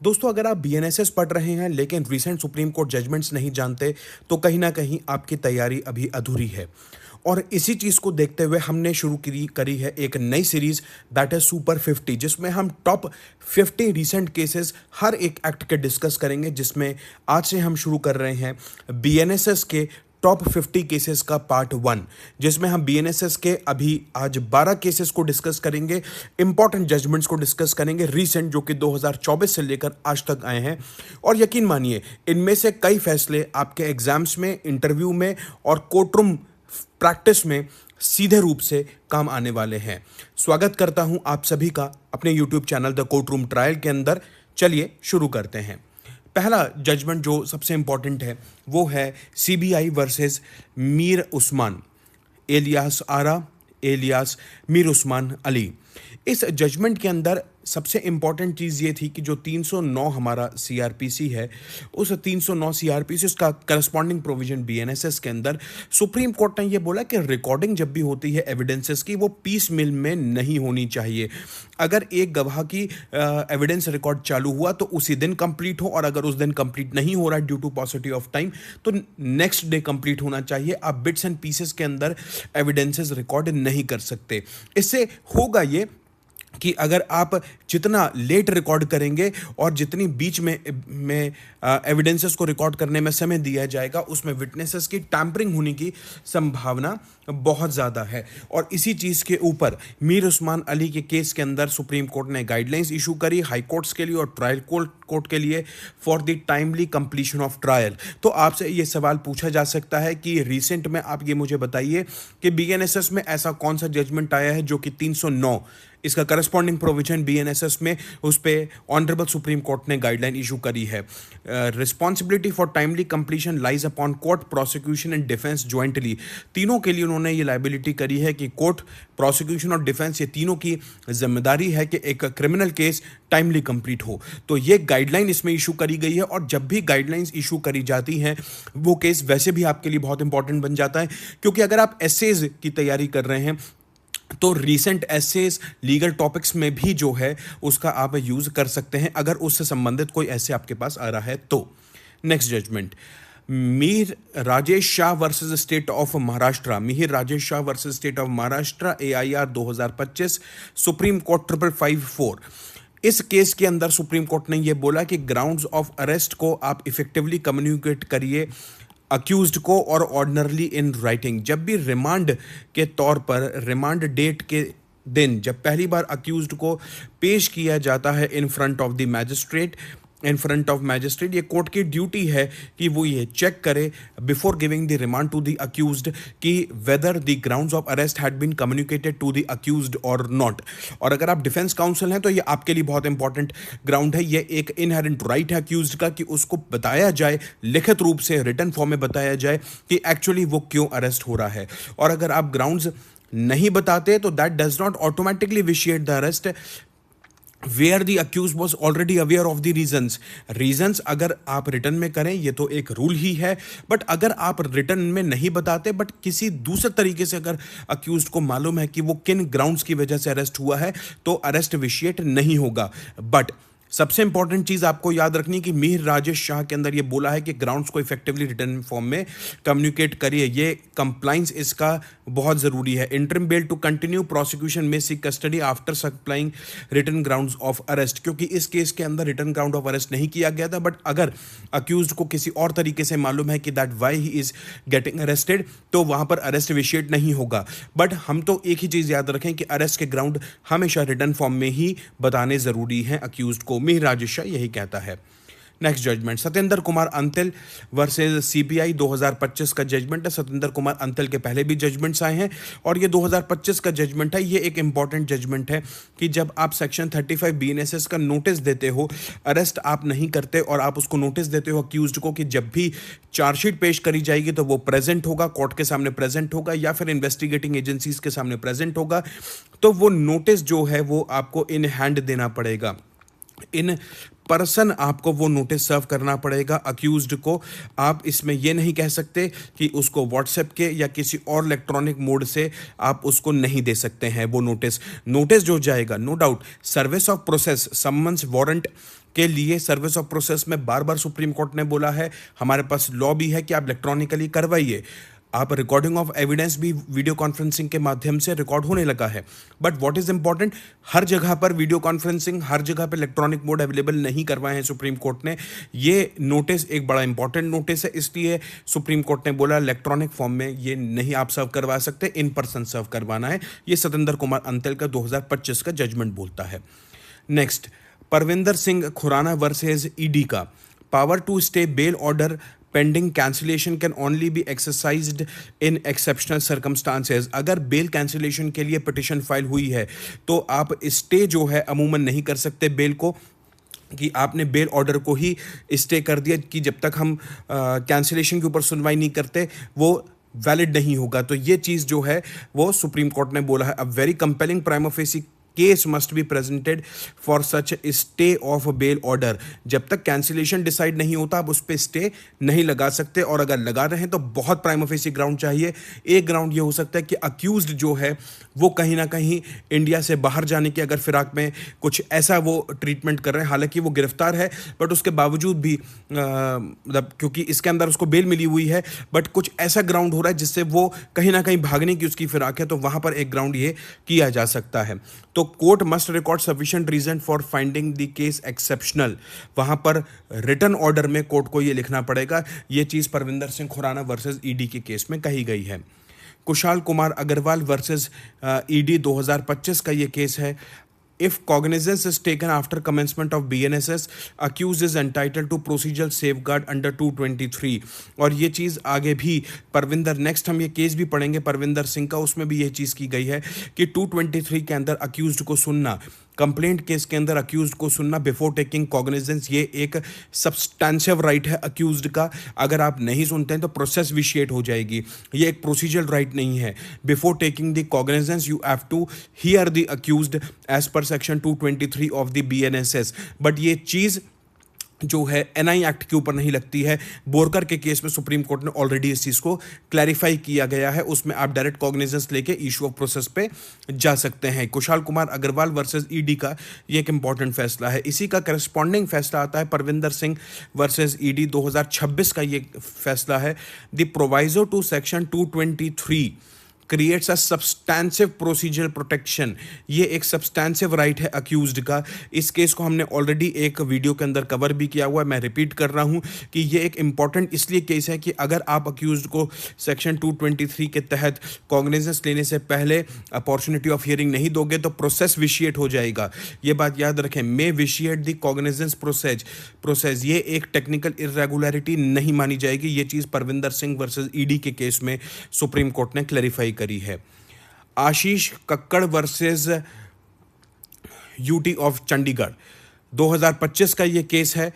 दोस्तों, अगर आप बीएनएसएस पढ़ रहे हैं लेकिन रीसेंट सुप्रीम कोर्ट जजमेंट्स नहीं जानते, तो कहीं ना कहीं आपकी तैयारी अभी अधूरी है। और इसी चीज़ को देखते हुए हमने शुरू करी है एक नई सीरीज, दैट इज सुपर 50, जिसमें हम टॉप 50 रीसेंट केसेस हर एक एक्ट के डिस्कस करेंगे। जिसमें आज से हम शुरू कर रहे हैं बीएनएसएस के टॉप 50 केसेस का पार्ट 1, जिसमें हम बीएनएसएस के अभी आज 12 केसेस को डिस्कस करेंगे, इंपॉर्टेंट जजमेंट्स को डिस्कस करेंगे रीसेंट, जो कि 2024 से लेकर आज तक आए हैं। और यकीन मानिए, इनमें से कई फैसले आपके एग्जाम्स में, इंटरव्यू में और कोर्टरूम प्रैक्टिस में सीधे रूप से काम आने वाले हैं। स्वागत करता हूं आप सभी का अपने YouTube channel the courtroom trial के अंदर। चलिए शुरू करते हैं। पहला जजमेंट जो सबसे इंपॉर्टेंट है वो है CBI versus Mir Usman alias Ara alias Mir Usman Ali. इस जजमेंट के अंदर सबसे इंपॉर्टेंट चीज़ ये थी कि जो 309 हमारा सीआरपीसी है, उस 309 सीआरपीसी उसका करस्पॉन्डिंग प्रोविजन बीएनएसएस के अंदर सुप्रीम कोर्ट ने ये बोला कि रिकॉर्डिंग जब भी होती है एविडेंसेस की, वो पीस मिल में नहीं होनी चाहिए। अगर एक गवाह की एविडेंस रिकॉर्ड चालू हुआ तो उसी दिन कंप्लीट हो, और अगर उस दिन कंप्लीट नहीं हो रहा due to possibility of time, तो नेक्स्ट डे कंप्लीट होना चाहिए। आप बिट्स एंड पीसेस के अंदर एविडेंसेस रिकॉर्ड नहीं कर सकते। इससे होगा ये कि अगर आप जितना लेट रिकॉर्ड करेंगे और जितनी बीच में एविडेंसेस को रिकॉर्ड करने में समय दिया जाएगा, उसमें विटनेसेस की टैंपरिंग होने की संभावना बहुत ज़्यादा है। और इसी चीज़ के ऊपर मीर उस्मान अली के केस के अंदर सुप्रीम कोर्ट ने गाइडलाइंस इशू करी हाई कोर्ट्स के लिए और ट्रायल कोर्ट के लिए for the timely completion of trial. तो आपसे ये सवाल पूछा जा सकता है कि रिसेंट में आप ये मुझे बताइए कि बीएनएसएस में ऐसा कौन सा जजमेंट आया है जो कि 309 इसका करस्पॉन्डिंग प्रोविजन बीएनएसएस में, उस पे ऑनरेबल सुप्रीम कोर्ट ने गाइडलाइन इशू करी है। Responsibility for timely completion lies upon court, prosecution and defence jointly. तीनों के लिए उन्होंने ये लाइबिलिटी करी है कि कोर्ट, प्रोसिक्यूशन और डिफेंस, ये तीनों की जिम्मेदारी है कि एक क्रिमिनल केस टाइमली कंप्लीट हो। तो ये गाइडलाइन इसमें इशू करी गई है। और जब भी गाइडलाइंस इशू करी जाती हैं, वो केस वैसे भी आपके लिए बहुत इंपॉर्टेंट बन जाता है, क्योंकि अगर आप एसेज की तैयारी कर रहे हैं तो रीसेंट एसेस लीगल टॉपिक्स में भी जो है उसका आप यूज कर सकते हैं, अगर उससे संबंधित कोई ऐसे आपके पास आ रहा है तो। Next judgement, Mir Rajesh Shah versus state of Maharashtra. Mir Rajesh Shah versus state of Maharashtra, AIR 2025, supreme court 5554। इस केस के अंदर सुप्रीम कोर्ट ने यह बोला कि ग्राउंड्स ऑफ अरेस्ट को आप इफेक्टिवली कम्युनिकेट करिए अक्यूज्ड को और ऑर्डिनरली इन राइटिंग। जब भी रिमांड के तौर पर, रिमांड डेट के दिन जब पहली बार अक्यूज्ड को पेश किया जाता है in front of the magistrate, ये कोर्ट की ड्यूटी है कि वो ये चेक करे before giving the remand to the accused कि whether the grounds of arrest had been communicated to the accused और नॉट। और अगर आप डिफेंस काउंसिल हैं तो ये आपके लिए बहुत इंपॉर्टेंट ग्राउंड है। ये एक इनहेरेंट राइट है अक्यूज्ड का कि उसको बताया जाए, लिखित रूप से रिटन फॉर्म में बताया जाए कि एक्चुअली वो क्यों अरेस्ट हो रहा है। और अगर आप ग्राउंड्स नहीं बताते तो that does not automatically vitiate the arrest where the accused was already aware of the reasons अगर आप रिटर्न में करें, ये तो एक रूल ही है। बट अगर आप रिटर्न में नहीं बताते, बट किसी दूसरे तरीके से अगर अक्यूज को मालूम है कि वो किन ग्राउंड्स की वजह से अरेस्ट हुआ है, तो अरेस्ट विशिएट नहीं होगा। बट सबसे इंपॉर्टेंट चीज आपको याद रखनी कि मीर राजेश शाह के अंदर ये बोला है कि ग्राउंड्स को इफेक्टिवली रिटर्न फॉर्म में कम्युनिकेट करिए। ये कंप्लाइंस इसका बहुत जरूरी है। Interim bail to continue, prosecution में seek custody after supplying return grounds of arrest, क्योंकि इस केस के अंदर रिटर्न ग्राउंड ऑफ अरेस्ट नहीं किया गया था। बट अगर अक्यूज्ड को किसी और तरीके से मालूम है कि that why he is getting arrested, तो वहां पर अरेस्ट विशिएट नहीं होगा। बट हम तो एक ही चीज याद रखें कि अरेस्ट के ग्राउंड हमेशा रिटर्न फॉर्म में ही बताने जरूरी हैं अक्यूज्ड को। मीर राजेश शाह यही कहता है। Next judgement, Satyendra Kumar Antil versus CBI 2025 का जजमेंट है। सत्येंद्र कुमार अंतिल के पहले भी जजमेंट्स आए हैं और ये 2025 का जजमेंट है। ये एक इंपॉर्टेंट जजमेंट है कि जब आप सेक्शन 35 बीएनएसएस का नोटिस देते हो, अरेस्ट आप नहीं करते और आप उसको नोटिस देते हो अक्यूज्ड को कि जब भी चार्जशीट पेश करी जाएगी तो वो प्रेजेंट होगा, कोर्ट के सामने प्रेजेंट होगा या फिर इन्वेस्टिगेटिंग एजेंसीज के सामने प्रेजेंट होगा, तो वो नोटिस जो है वो आपको इन हैंड देना पड़ेगा। इन पर्सन आपको वो नोटिस सर्व करना पड़ेगा अक्यूज्ड को। आप इसमें ये नहीं कह सकते कि उसको व्हाट्सएप के या किसी और इलेक्ट्रॉनिक मोड से आप उसको नहीं दे सकते हैं वो नोटिस। नोटिस जो जाएगा, no doubt service of process summons warrant के लिए सर्विस ऑफ प्रोसेस में बार बार सुप्रीम कोर्ट ने बोला है, हमारे पास लॉ भी है कि आप इलेक्ट्रॉनिकली करवाइए। आप रिकॉर्डिंग ऑफ एविडेंस भी वीडियो कॉन्फ्रेंसिंग के माध्यम से रिकॉर्ड होने लगा है। बट व्हाट इज इंपॉर्टेंट, हर जगह पर वीडियो कॉन्फ्रेंसिंग, हर जगह पर इलेक्ट्रॉनिक मोड अवेलेबल नहीं करवाए हैं सुप्रीम कोर्ट ने। ये नोटिस एक बड़ा इंपॉर्टेंट नोटिस है, इसलिए सुप्रीम कोर्ट ने बोला इलेक्ट्रॉनिक फॉर्म में ये नहीं आप सर्व करवा सकते, इन पर्सन सर्व करवाना है। ये सतेंद्र कुमार अंतल का 2025 का जजमेंट बोलता है। Next, Parvinder Singh Khurana versus ED का power to stay bail order pending cancellation can only be exercised in exceptional circumstances. अगर बेल कैंसिलेशन के लिए पिटिशन फाइल हुई है तो आप स्टे जो है अमूमन नहीं कर सकते बेल को, कि आपने बेल ऑर्डर को ही स्टे कर दिया कि जब तक हम कैंसिलेशन के ऊपर सुनवाई नहीं करते वो वैलिड नहीं होगा। तो ये चीज़ जो है वो सुप्रीम कोर्ट ने बोला है। A very compelling prima facie case must be presented for such stay of bail order. जब तक कैंसिलेशन डिसाइड नहीं होता आप उस पर स्टे नहीं लगा सकते, और अगर लगा रहे हैं तो बहुत प्राइमा फेसी ग्राउंड चाहिए। एक ग्राउंड ये हो सकता है कि अक्यूज्ड जो है वो कहीं ना कहीं इंडिया से बाहर जाने की अगर फिराक में कुछ ऐसा वो ट्रीटमेंट कर रहे हैं, हालांकि वो गिरफ्तार है बट उसके बावजूद भी मतलब क्योंकि इसके अंदर उसको बेल मिली हुई है, बट कुछ ऐसा ग्राउंड हो रहा है जिससे वो कहीं ना कहीं भागने की उसकी फिराक है, तो वहां पर एक ग्राउंड ये किया जा सकता है। तो court must record sufficient reason for finding the case exceptional. वहां पर रिटन ऑर्डर में कोर्ट को ये लिखना पड़ेगा। ये चीज परविंदर सिंह खुराना वर्सेस ईडी के केस में कही गई है। कुशाल कुमार अग्रवाल वर्सेस ईडी 2025 का ये केस है। If cognizance is taken after commencement of BNSS, accused is entitled to procedural safeguard under 223। और ये चीज़ आगे भी परविंदर, नेक्स्ट हम ये केस भी पढ़ेंगे परविंदर सिंह का, उसमें भी ये चीज़ की गई है कि 223 के अंदर अक्यूज्ड को सुनना, कंप्लेंट केस के अंदर अक्यूज्ड को सुनना बिफोर टेकिंग कॉग्निजेंस, ये एक सब्सटैंशियल राइट है अक्यूज्ड का। अगर आप नहीं सुनते हैं तो प्रोसेस विशिएट हो जाएगी। ये एक प्रोसीजरल राइट नहीं है। Before taking the cognizance you have to hear the accused as per section 223 of the BNSS। But ये चीज़ जो है NI एक्ट के ऊपर नहीं लगती है। बोरकर के केस में सुप्रीम कोर्ट ने ऑलरेडी इस चीज़ को क्लैरिफाई किया गया है, उसमें आप डायरेक्ट कॉग्निजेंस लेके इशू ऑफ प्रोसेस पे जा सकते हैं। कुशाल कुमार अग्रवाल वर्सेस ईडी का ये एक इंपॉर्टेंट फैसला है। इसी का करस्पॉन्डिंग फैसला आता है परविंदर सिंह वर्सेस ईडी 2026 का ये फैसला है। The proviso to section 223 creates a substantive procedural protection. ये एक सब्सटैंसिव राइट है अक्यूज्ड का। इस केस को हमने ऑलरेडी एक वीडियो के अंदर कवर भी किया हुआ है, मैं रिपीट कर रहा हूँ कि ये एक इंपॉर्टेंट इसलिए केस है कि अगर आप अक्यूज्ड को सेक्शन 223 के तहत कॉग्निजेंस लेने से पहले अपॉर्चुनिटी ऑफ हियरिंग नहीं दोगे तो प्रोसेस विशिएट हो जाएगा। ये बात याद रखें, may vitiate the cognizance process ये एक टेक्निकल इरेगुलरिटी नहीं मानी जाएगी। ये चीज़ परविंदर सिंह वर्सेस ईडी के केस में सुप्रीम कोर्ट ने क्लैरिफाई करी है। Ashish Kakkar versus UT of Chandigarh 2025 का ये केस है।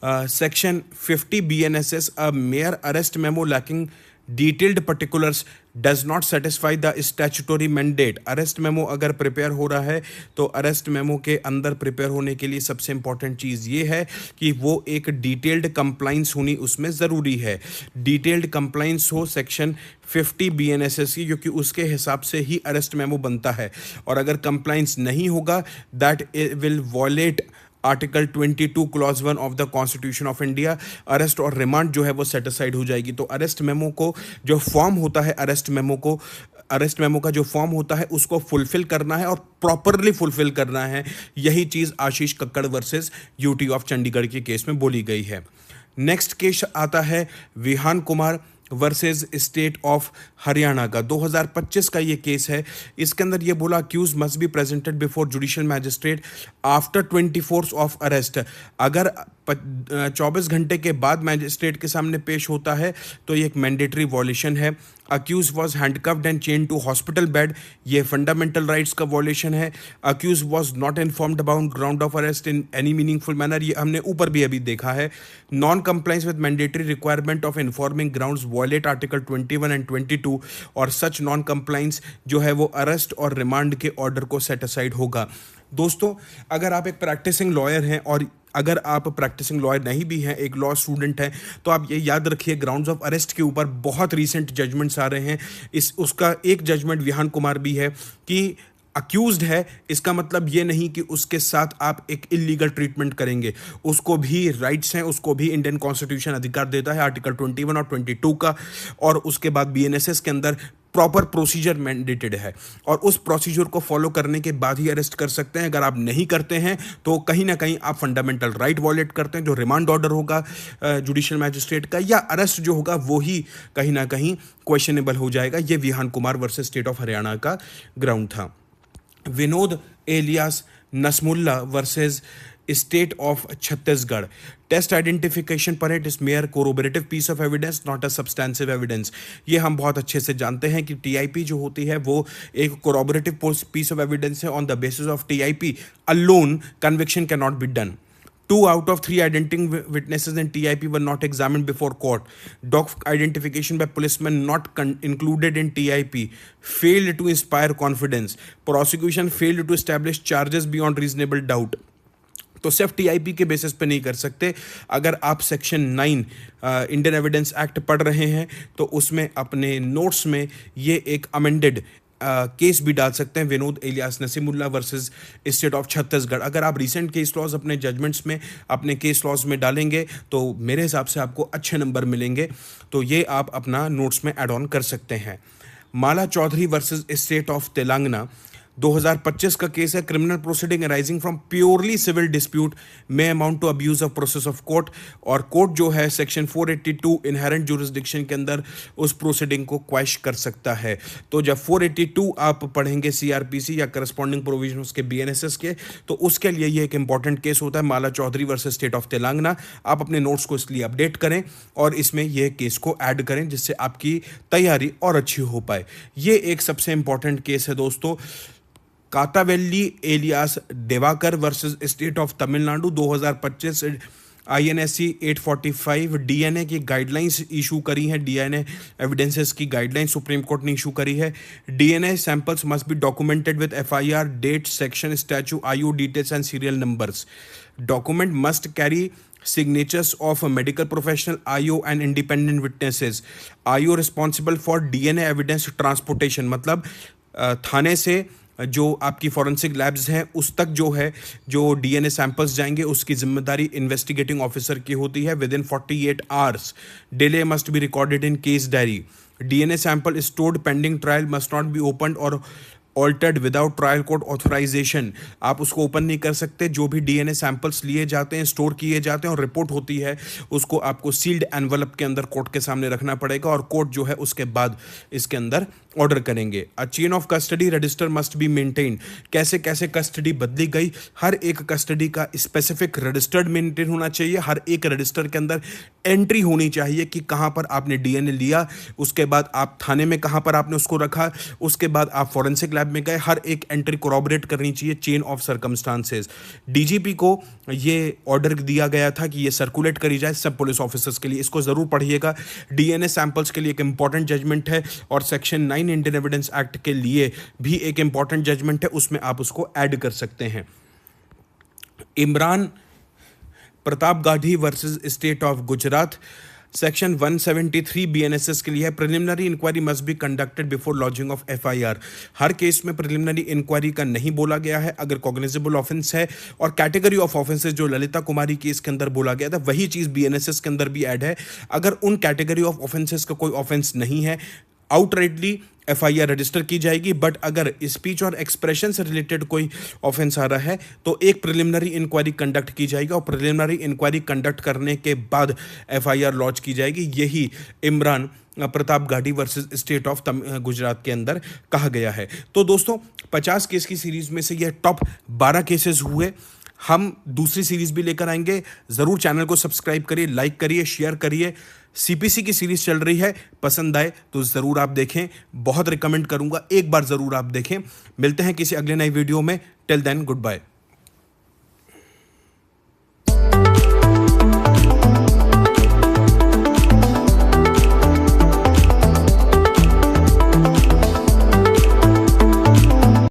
Section 50 BNSS, a mere arrest memo lacking detailed particulars does not satisfy the statutory mandate. Arrest memo अगर प्रिपेयर हो रहा है तो अरेस्ट मेमो के अंदर प्रिपेयर होने के लिए सबसे इंपॉर्टेंट चीज़ ये है कि वो एक डिटेल्ड कंप्लाइंस होनी उसमें ज़रूरी है। डिटेल्ड कंप्लाइंस हो सेक्शन 50 BNSS की, क्योंकि उसके हिसाब से ही अरेस्ट मेमो बनता है। और अगर कंप्लाइंस नहीं होगा that will violate article 22 clause 1 of the constitution of India. Arrest और रिमांड जो है वो सेटिसाइड हो जाएगी। तो अरेस्ट मेमो को जो फॉर्म होता है, अरेस्ट मेमो का जो फॉर्म होता है उसको फुलफिल करना है और प्रॉपरली फुलफिल करना है। यही चीज़ Ashish Kakkar versus UT of Chandigarh के केस में बोली गई है। नेक्स्ट केस आता है Vihan Kumar versus state of Haryana का 2025 का ये केस है। इसके अंदर ये बोला accused must be presented before judicial magistrate after 24 of arrest. अगर 24 घंटे के बाद मैजिस्ट्रेट के सामने पेश होता है तो ये एक मैंडेटरी वॉल्यूशन है। Accused was handcuffed and chain to hospital bed, ये फंडामेंटल राइट्स का वॉल्यूशन है। Accused was not informed about ground of arrest in any meaningful manner, ये हमने ऊपर भी अभी देखा है। Non compliance with mandatory requirement of informing grounds violate article 21 and 22, और सच नॉन कंप्लाइंस जो है वो अरेस्ट और रिमांड के ऑर्डर को सेट असाइड होगा। दोस्तों, अगर आप एक प्रैक्टिसिंग लॉयर हैं और अगर आप प्रैक्टिसिंग लॉयर नहीं भी हैं, एक लॉ स्टूडेंट हैं, तो आप ये याद रखिए ग्राउंड्स ऑफ अरेस्ट के ऊपर बहुत रीसेंट जजमेंट्स आ रहे हैं। उसका एक जजमेंट विहान कुमार भी है कि अक्यूज्ड है, इसका मतलब ये नहीं कि उसके साथ आप एक इलीगल ट्रीटमेंट करेंगे। उसको भी राइट्स हैं, उसको भी इंडियन कॉन्स्टिट्यूशन अधिकार देता है आर्टिकल 21 और 22 का। और उसके बाद बीएनएसएस के अंदर प्रॉपर प्रोसीजर मैंडेटेड है और उस प्रोसीजर को फॉलो करने के बाद ही अरेस्ट कर सकते हैं। अगर आप नहीं करते हैं तो कहीं ना कहीं आप फंडामेंटल राइट वॉयलेट करते हैं। जो रिमांड ऑर्डर होगा जुडिशियल मैजिस्ट्रेट का या अरेस्ट जो होगा वो ही कहीं ना कहीं क्वेश्चनेबल हो जाएगा। ये Vihan Kumar versus state of Haryana का ग्राउंड था। Vinod alias Nasmulla versus state of Chhattisgarh. Test identification पर it is mere corroborative piece of evidence, not a substantive evidence. ये हम बहुत अच्छे से जानते हैं कि टीआईपी जो होती है वो एक कोरोबरेटिव पीस ऑफ एविडेंस है। On the basis of TIP alone conviction can not be done. 2 out of 3 identifying witnesses in TIP were not examined before court. Dog identification by policemen not included in TIP failed to inspire confidence. Prosecution failed to establish charges beyond reasonable doubt. तो सिर्फ TIP के basis पे नहीं कर सकते। अगर आप section 9 Indian evidence act पढ़ रहे हैं तो उसमें अपने नोट्स में ये एक अमेंडेड केस भी डाल सकते हैं, Vinod alias Nasimulla versus state of Chhattisgarh. अगर आप रिसेंट केस लॉज अपने जजमेंट्स में, अपने केस लॉज में डालेंगे तो मेरे हिसाब से आपको अच्छे नंबर मिलेंगे। तो ये आप अपना नोट्स में ऐड ऑन कर सकते हैं। Mala Chaudhary versus state of Telangana 2025 का केस है। Criminal proceeding arising from purely civil dispute में amount to abuse of process of court. और कोर्ट जो है सेक्शन 482 इनहेरेंट जुरिस्डिक्शन के अंदर उस प्रोसीडिंग को क्वैश कर सकता है। तो जब 482 आप पढ़ेंगे सीआरपीसी या करस्पॉन्डिंग प्रोविजन उसके बीएनएसएस के, तो उसके लिए ये एक इंपॉर्टेंट केस होता है, Mala Chaudhary versus state of Telangana. आप अपने नोट्स को इसलिए अपडेट करें और इसमें यह केस को ऐड करें जिससे आपकी तैयारी और अच्छी हो पाए। ये एक सबसे इंपॉर्टेंट केस है दोस्तों। Kathavelli alias Devakar versus state of Tamil Nadu 2025 INSC 845 DNA की गाइडलाइंस इशू करी है। डीएनए एविडेंसेस की गाइडलाइंस सुप्रीम कोर्ट ने इशू करी है। DNA samples must be documented with FIR, date, section, statute, IO details and serial numbers. Document must carry signatures of a medical professional, IO and independent witnesses. IO responsible for DNA evidence transportation, मतलब थाने से जो आपकी forensic labs हैं उस तक जो है जो डीएनए सैंपल्स जाएंगे उसकी जिम्मेदारी इन्वेस्टिगेटिंग ऑफिसर की होती है। Within 48 hours delay must be recorded in case diary. DNA sample stored pending trial must not be open और altered without trial court authorisation. आप उसको ओपन नहीं कर सकते। जो भी डीएनए सैंपल्स लिए जाते हैं, स्टोर किए जाते हैं और रिपोर्ट होती है, उसको आपको सील्ड एनवलप के अंदर कोर्ट के सामने रखना पड़ेगा और कोर्ट जो है उसके बाद इसके अंदर ऑर्डर करेंगे। A chain of custody register must be maintain. कैसे कैसे कस्टडी बदली गई, हर एक कस्टडी का स्पेसिफिक रजिस्टर्ड मेंटेन होना चाहिए। हर एक रजिस्टर के अंदर एंट्री होनी चाहिए कि कहाँ पर आपने डीएनए लिया, उसके बाद आप थाने में कहाँ पर आपने उसको रखा, उसके बाद आप फॉरेंसिक लैब में गए। हर एक एंट्री कोरॉबरेट करनी चाहिए, चेन ऑफ सर्कमस्टांसेस। डीजीपी को ये ऑर्डर दिया गया था कि ये सर्कुलेट करी जाए सब पुलिस ऑफिसर्स के लिए। इसको जरूर पढ़िएगा। डीएनए सैंपल्स के लिए एक इंपॉर्टेंट जजमेंट है और सेक्शन 9 इंडियन एविडेंस एक्ट के लिए भी एक इंपॉर्टेंट जजमेंट है, उसमें आप उसको ऐड कर सकते हैं। Imran Pratap Gadhi versus state of Gujarat. Section 173 BNSS के लिए है। Preliminary inquiry must be conducted before lodging of FIR. हर केस में प्रिलिमिनरी इंक्वायरी का नहीं बोला गया है अगर कॉग्निजेबल ऑफेंस है। और कैटेगरी ऑफ ऑफेंसेस जो ललिता कुमारी केस के अंदर बोला गया था वही चीज बीएनएसएस के अंदर भी ऐड है। अगर उन कैटेगरी ऑफ ऑफेंसेस का कोई ऑफेंस नहीं है, आउटराइटली एफआईआर रजिस्टर की जाएगी। बट अगर स्पीच और एक्सप्रेशन से रिलेटेड कोई ऑफेंस आ रहा है तो एक प्रिलिमिनरी इंक्वायरी कंडक्ट की जाएगी और प्रिलिमिनरी इंक्वायरी कंडक्ट करने के बाद एफआईआर लॉन्च की जाएगी। यही Imran Pratap Gadhi versus state of Gujarat के अंदर कहा गया है। तो दोस्तों 50 केस की सीरीज में से यह टॉप 12 केसेस हुए। हम दूसरी सीरीज भी लेकर आएंगे। जरूर चैनल को सब्सक्राइब करिए, लाइक करिए, शेयर करिए। सीपीसी की सीरीज चल रही है, पसंद आए तो जरूर आप देखें। बहुत रिकमेंड करूंगा, एक बार जरूर आप देखें। मिलते हैं किसी अगले नई वीडियो में। Till then good bye.